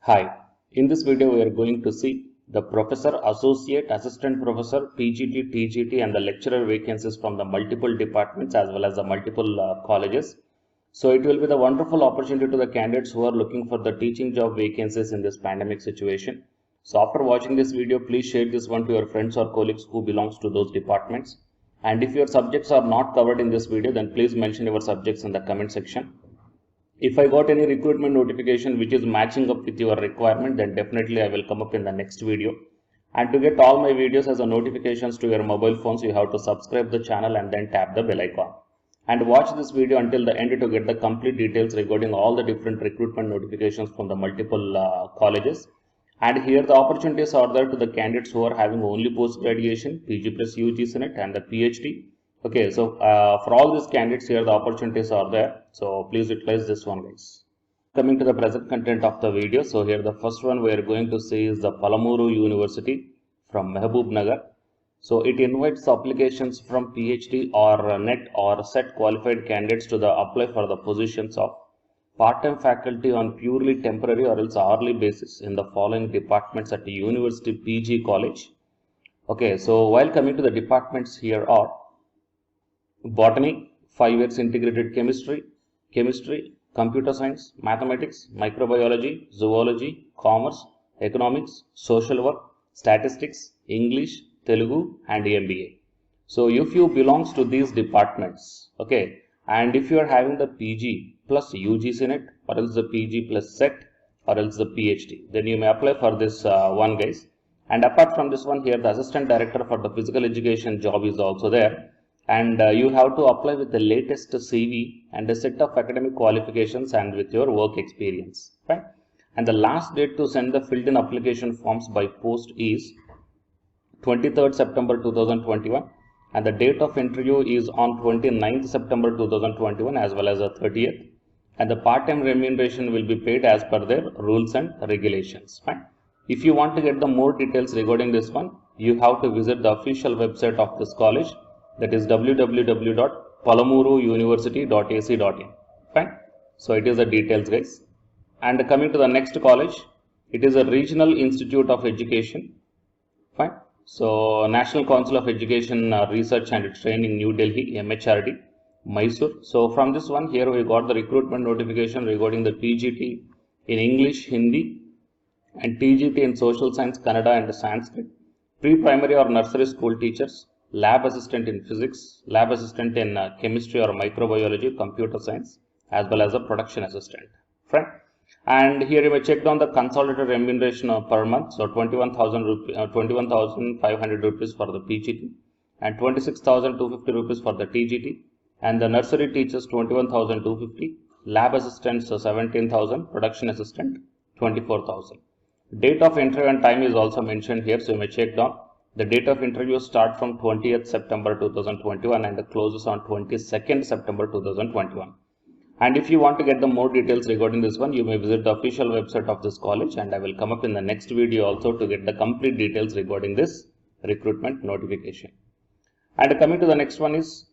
Hi, in this video we are going to see the professor, associate, assistant professor, PGT, TGT and the lecturer vacancies from the multiple departments as well as the multiple colleges. So it will be the wonderful opportunity to the candidates who are looking for the teaching job vacancies in this pandemic situation. So after watching this video, please share this one to your friends or colleagues who belongs to those departments. And if your subjects are not covered in this video, then please mention your subjects in the comment section. If I got any recruitment notification which is matching up with your requirement, then definitely I will come up in the next video. And to get all my videos as a notifications to your mobile phones, you have to subscribe the channel and then tap the bell icon. And watch this video until the end to get the complete details regarding all the different recruitment notifications from the multiple colleges. And here the opportunities are there to the candidates who are having only post graduation, PG plus UG Senate and the PhD. Okay, so for all these candidates here, the opportunities are there. So please utilize this one, guys. Coming to the present content of the video. So here the first one we are going to see is the Palamuru University from Mehboob Nagar. So it invites applications from PhD or NET or SET qualified candidates to the apply for the positions of part-time faculty on purely temporary or else hourly basis in the following departments at the University PG College. Okay, so while coming to the departments here are botany, 5 years integrated chemistry, computer science, mathematics, microbiology, zoology, commerce, economics, social work, statistics, English, Telugu and MBA. So if you belongs to these departments, okay, and if you are having the PG plus UG Senate or else the PG plus SET or else the PhD, then you may apply for this one, guys. And apart from this one here, the assistant director for the physical education job is also there. And you have to apply with the latest CV and a set of academic qualifications and with your work experience, right? And the last date to send the filled in application forms by post is 23rd September 2021 and the date of interview is on 29th September 2021 as well as the 30th, and the part-time remuneration will be paid as per their rules and regulations, right? If you want to get the more details regarding this one, you have to visit the official website of this college, that is www.palamuruuniversity.ac.in. Fine. So it is the details, guys. And coming to the next college, it is a Regional Institute of Education. Fine. So National Council of Education Research and Training, New Delhi, MHRD, Mysore. So from this one here we got the recruitment notification regarding the PGT in English, Hindi, and TGT in Social Science, Kannada and Sanskrit, pre-primary or nursery school teachers, lab assistant in physics, lab assistant in chemistry or microbiology, computer science, as well as a production assistant. Right? And here you may check down the consolidated remuneration per month. So 21,500 rupees for the PGT and 26,250 rupees for the TGT. And the nursery teachers 21,250, lab assistants 17,000, production assistant 24,000. Date of interview and time is also mentioned here. So you may check down. The date of interview starts from 20th September 2021 and closes on 22nd September 2021. And if you want to get the more details regarding this one, you may visit the official website of this college, and I will come up in the next video also to get the complete details regarding this recruitment notification. And coming to the next one is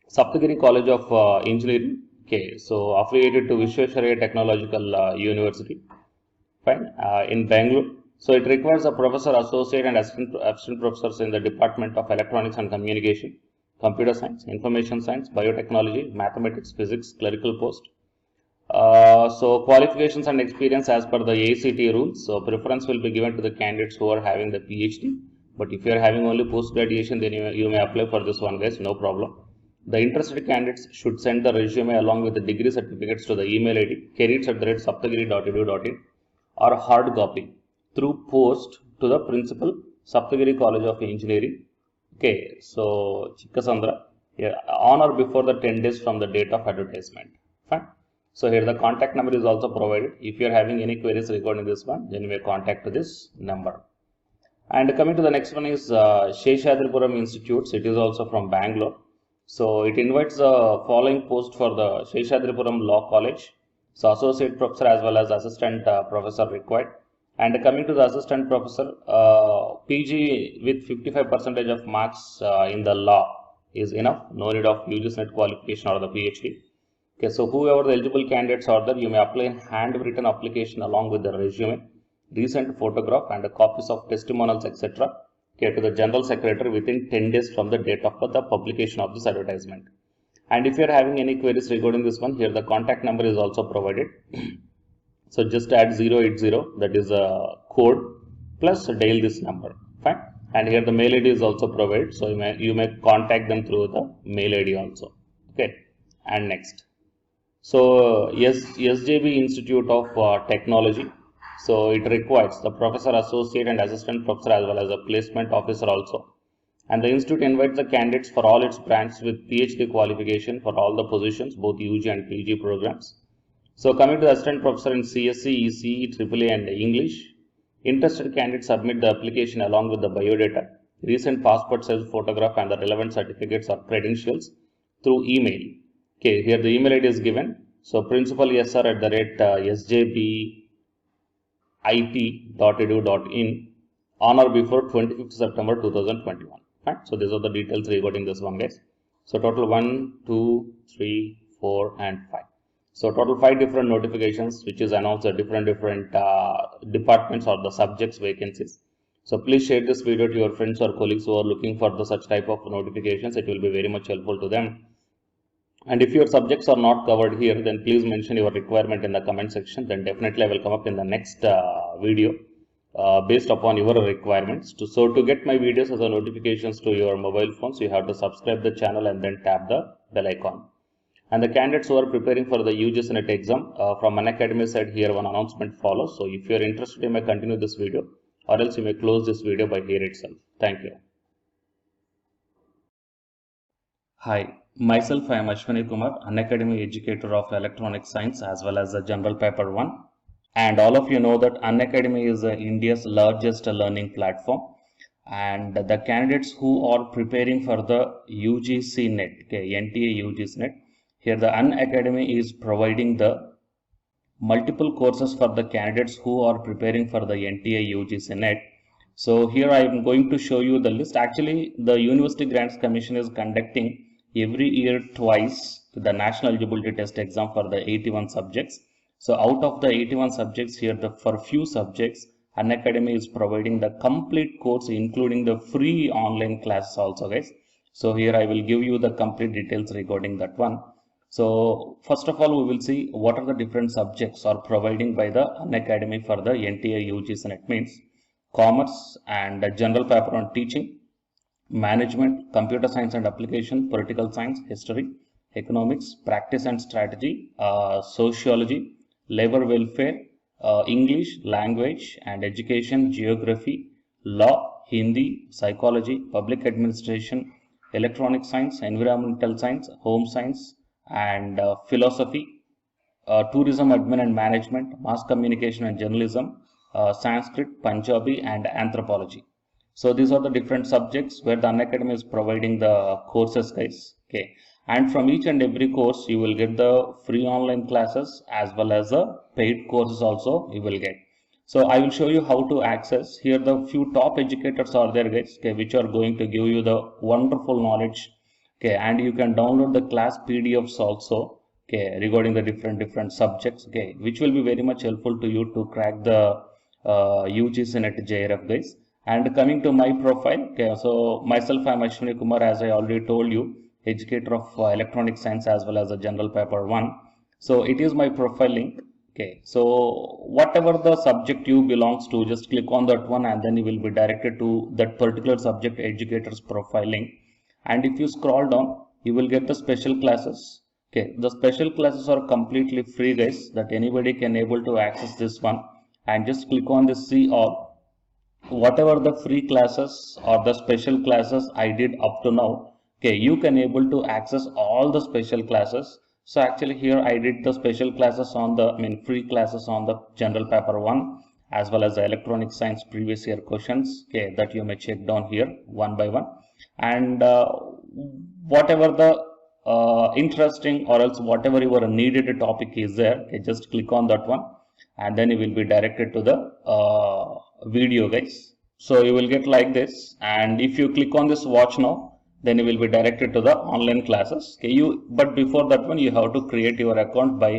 Saptagiri College of Engineering. Okay, so affiliated to Visvesvaraya Technological University, fine, in Bangalore. So it requires a professor, associate and assistant professors in the Department of Electronics and Communication, Computer Science, Information Science, Biotechnology, Mathematics, Physics, clerical post. So qualifications and experience as per the ACT rules. So preference will be given to the candidates who are having the PhD. But if you are having only post graduation, then you may apply for this one, guys, no problem. The interested candidates should send the resume along with the degree certificates to the email ID careers@saptagiri.edu.in or hard copy through post to the principal, Saptagiri College of Engineering. Okay, so Chikkasandra, yeah, on or before the 10 days from the date of advertisement. Fine. So here the contact number is also provided. If you are having any queries regarding this one, then you may contact this number. And coming to the next one is Seshadripuram Institutes. It is also from Bangalore. So it invites the following post for the Seshadripuram Law College. So associate professor as well as assistant professor required. And coming to the assistant professor, PG with 55% of marks in the law is enough. No need of UG Senate qualification or the PhD. Okay, so whoever the eligible candidates are there, you may apply a handwritten application along with the resume, recent photograph and copies of testimonials, etc. Okay, to the General Secretary within 10 days from the date of the publication of this advertisement. And if you are having any queries regarding this one, here the contact number is also provided. So just add 080, that is a code, plus dial this number. Fine. And here the mail ID is also provided. So you may contact them through the mail ID also. Okay. And next. So SJB Institute of Technology. So it requires the professor, associate and assistant professor as well as a placement officer also. And the institute invites the candidates for all its branches with PhD qualification for all the positions, both UG and PG programs. So coming to the assistant professor in CSE, ECE, AAA and English, interested candidates submit the application along with the biodata, recent passport size photograph and the relevant certificates or credentials through email. Okay, here the email ID is given. So principal.sjbit.edu.in on or before 25th September 2021. Right? So these are the details regarding this one, guys. So total 1, 2, 3, 4 and 5. So total 5 different notifications which is announced at different departments or the subjects vacancies. So please share this video to your friends or colleagues who are looking for such type of notifications. It will be very much helpful to them. And if your subjects are not covered here, then please mention your requirement in the comment section. Then definitely I will come up in the next video based upon your requirements. So to get my videos as a notifications to your mobile phones, you have to subscribe the channel and then tap the bell icon. And the candidates who are preparing for the UGC NET exam from Unacademy side, here one announcement follows. So if you are interested, you may continue this video or else you may close this video by here itself. Thank you. Hi, myself I am Ashwani Kumar, Unacademy educator of Electronic Science as well as the General Paper 1. And all of you know that Unacademy is India's largest learning platform. And the candidates who are preparing for the UGC NET, okay, NTA UGC NET, here the Unacademy is providing the multiple courses for the candidates who are preparing for the NTA UGC NET. So here I am going to show you the list. Actually, the University Grants Commission is conducting every year twice the National Eligibility Test exam for the 81 subjects. So out of the 81 subjects here, for few subjects, Unacademy is providing the complete course including the free online classes also, guys. So here I will give you the complete details regarding that one. So first of all, we will see what are the different subjects are providing by the Unacademy for the NTA UGC NET. Means commerce and general paper on teaching, management, computer science and application, political science, history, economics, practice and strategy, sociology, labor welfare, English, language and education, geography, law, Hindi, psychology, public administration, electronic science, environmental science, home science and philosophy, tourism admin and management, mass communication and journalism, Sanskrit, Punjabi and anthropology. So these are the different subjects where the Unacademy is providing the courses, guys. Okay. And from each and every course, you will get the free online classes as well as the paid courses also you will get. So I will show you how to access. Here the few top educators are there, guys, okay, which are going to give you the wonderful knowledge. Okay, and you can download the class PDFs also, okay, regarding the different subjects, okay, which will be very much helpful to you to crack the UGC NET JRF, guys. And coming to my profile, okay, so myself I am Ashwani Kumar, as I already told you, educator of electronic science as well as a general paper 1. So it is my profile link. Okay, so whatever the subject you belongs to, just click on that one and then you will be directed to that particular subject educator's profile link. And if you scroll down, you will get the special classes. Okay, the special classes are completely free, guys, that anybody can able to access this one. And just click on this see all. Whatever the free classes or the special classes I did up to now, okay, you can able to access all the special classes. So actually here I did the special classes on the, free classes on the general paper 1 as well as the electronic science previous year questions, okay, that you may check down here one by one. And whatever the interesting or else whatever your needed topic is there, okay, just click on that one and then you will be directed to the video, guys. So you will get like this, and if you click on this watch now, then you will be directed to the online classes. Okay, but before that one, you have to create your account by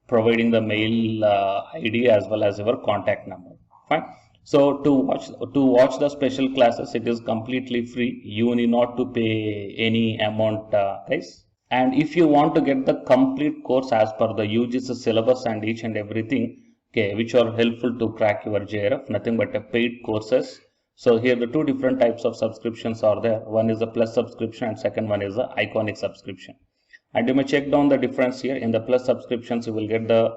providing the mail ID as well as your contact number. Fine. So to watch the special classes, it is completely free. You need not to pay any amount, guys. And if you want to get the complete course as per the UGC syllabus and each and everything, okay, which are helpful to crack your JRF, nothing but a paid courses. So here the two different types of subscriptions are there. One is the plus subscription and second one is the iconic subscription. And you may check down the difference here. In the plus subscriptions, you will get the,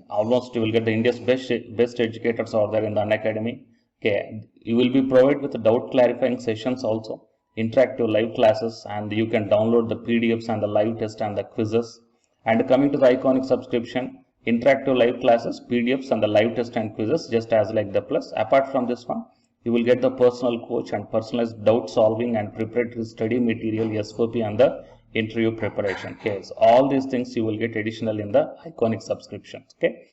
almost you will get the India's best educators are there in the Unacademy. Okay, you will be provided with the doubt clarifying sessions also, interactive live classes, and you can download the PDFs and the live test and the quizzes. And coming to the iconic subscription, interactive live classes, PDFs and the live test and quizzes, just as like the plus. Apart from this one, you will get the personal coach and personalized doubt solving and preparatory study material, SOP, and the interview preparation. Okay, so all these things you will get additional in the iconic subscription. Okay.